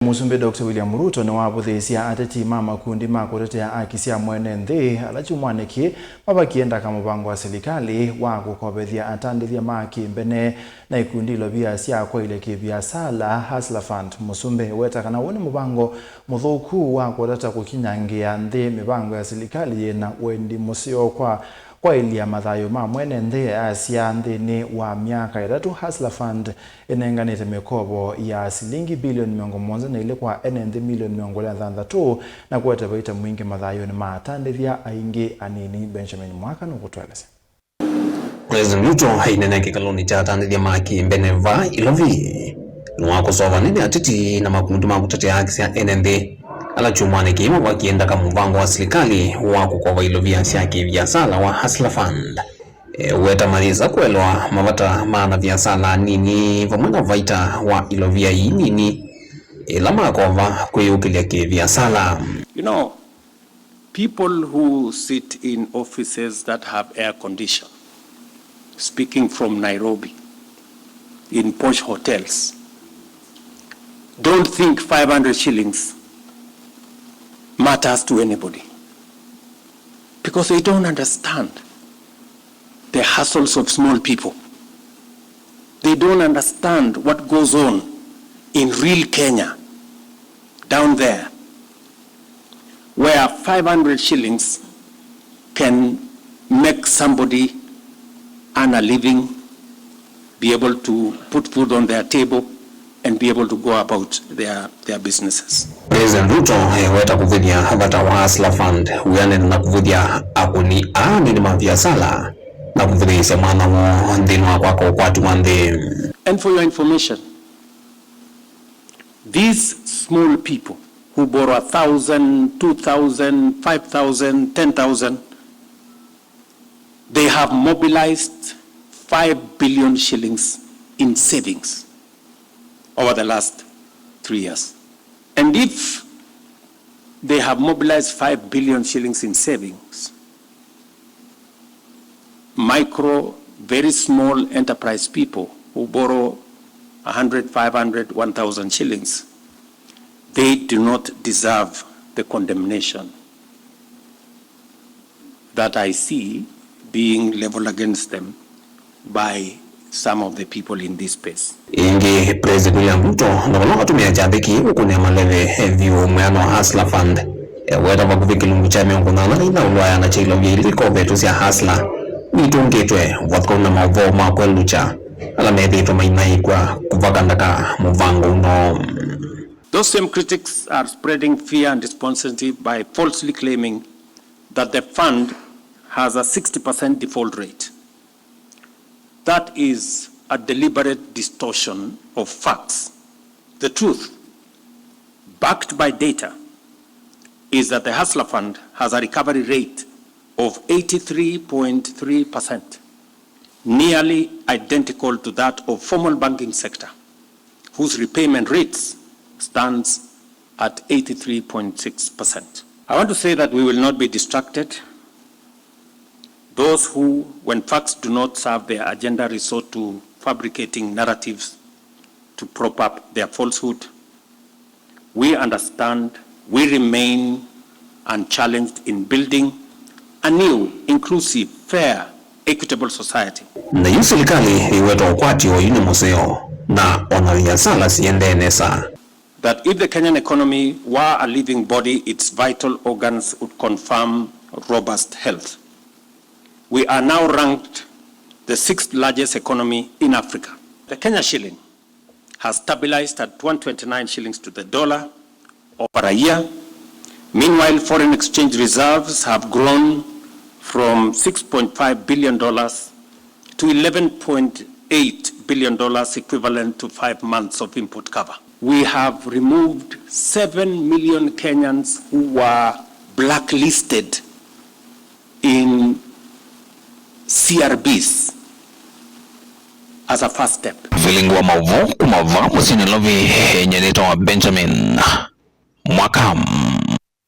Musumbe Dr. William Ruto Niwavuthiisya Ateti Makundi Kutetea akisya Mwenenthi ala Kyumwani Mavakie Ndaka Muvango wa Silikali wa Kukovethya Atandithya Mbene na Ikundi Ilovia Kwiyailya Viasala Hustler Fund. Musumbe wetakana woni Muvango muthuku wa kutata kukinyangia nthi mivango ya Silikali na wendi musio kwa Kwiyailya mathayo ma Mwenenthi asya nthini wa miaka 3. Hustler Fund inenganite mikobo ya silingi bilioni 100 na ile kwa nthi milioni 600 na kuweta baita mwingi mathayo ni ma Atandithya aingi anini. Benjamin Mwaka nukutweleza. President Ruto haineneke kaloni cha Atandithya Mbene va Ilovia nuwakusova nini Ateti na Makundi Kutetea akisya nthi ala Kyumwani Mavakie Ndaka Muvango wa Silikali wa Kukovethya Viasala wa Hustler Fund. Uweta mariza kuelwa mavata maana Viasala nini vamwena vaita wa Ilovia nini lama kova Kwiyailya Viasala. You know, people who sit in offices that have air condition, speaking from Nairobi, in posh hotels, don't think 500 shillings matters to anybody, because they don't understand the hassles of small people. They don't understand what goes on in real Kenya down there, where 500 shillings can make somebody earn a living, be able to put food on their table, and be able to go about their businesses. President Ruto weta kuvithya vata wa Hustler Fund uyane na kuvithya akuni ni Viasala na kuvithya mwana mo nthini wa kwako kwatu wanthi. And for your information, these small people who borrow 1,000, 2,000, 5,000, 10,000, they have mobilized 5 billion shillings in savings over the last 3 years. And if they have mobilized 5 billion shillings in savings, micro, very small enterprise people who borrow 100, 500, 1,000 shillings, they do not deserve the condemnation that I see being leveled against them by some of the people in this space. Ingi President William Ruto na wala watumia jabiki ukune maleve view mwano Hustler Fund weta wakuviki lungu cha miongo na ulwaya na cha Ilovia ili Kukovethya Hustler nitungitwe watkona mavo makwelucha ala medhito mainaikwa kuvaka Ndaka Muvango no. Those same critics are spreading fear and despondency by falsely claiming that the fund has a 60% default rate. That is a deliberate distortion of facts. The truth, backed by data, is that the Hustler Fund has a recovery rate of 83.3%, nearly identical to that of formal banking sector, whose repayment rates stands at 83.6%. I want to say that we will not be distracted. Those who, when facts do not serve their agenda, resort to fabricating narratives to prop up their falsehood. We understand, we remain unchallenged in building a new, inclusive, fair, equitable society. Na yu Silikali iweto kwati o yuni museo na ona Viasala siendenesa. That if the Kenyan economy were a living body, its vital organs would confirm robust health. We are now ranked the 6th largest economy in Africa. The Kenya shilling has stabilized at 129 shillings to the dollar over a year. Meanwhile, foreign exchange reserves have grown from $6.5 billion to $11.8 billion, equivalent to 5 months of import cover. We have removed 7 million Kenyans who were blacklisted in CRBs as a first step. Vilingwa mavo kumava musini lovi nyenito wa Benjamin Mwaka.